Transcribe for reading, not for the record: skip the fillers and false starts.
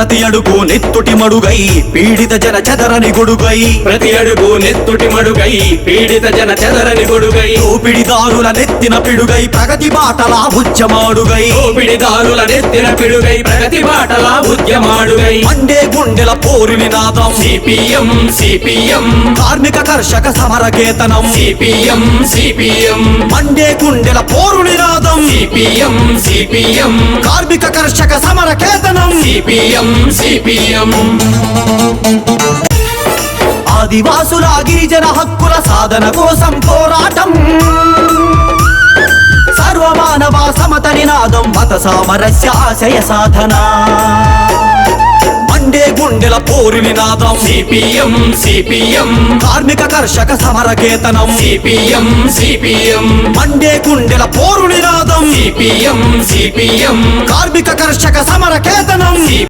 ప్రతి అడుగు నెత్తుటి మడుగై పీడిత జన చెదరని గొడుగై ప్రతి అడుగు నెత్తుటి మడుగై పీడిత జన చెదరని గొడుగై దోపిడిదారుల నెత్తిన పిడుగై ప్రగతి బాటలా ఉద్యమాడుగై దోపిడిదారుల నెత్తిన పిడుగై ప్రగతి బాటలా ఉద్యమాడుగై మండే గుండెల పోరు నినాదం సిపిఎం సిపిఎం కార్మిక కర్షక సమరకేతనం సిపిఎం సిపిఎం మండే గుండెల పోరు నినాదం సిపిఎం సిపిఎం కార్మిక కర్షక సమరకేతనం సిపిఎం సిపిఎం ఆదివాసుల గిరిజన హక్కుల సాధన కోసం పోరాటం సర్వమానవ సమత నినాదం మత సామరస్య ఆశయ సాధన మండే గుండెల పోరు నినాదం సిపిఎం సిపిఎం కార్మిక కర్షక సమరకేతనం సిపిఎం సిపిఎం మండే గుండెల పోరు నినాదం సిపిఎం సిపిఎం కార్మిక కర్షక సమరకేతనం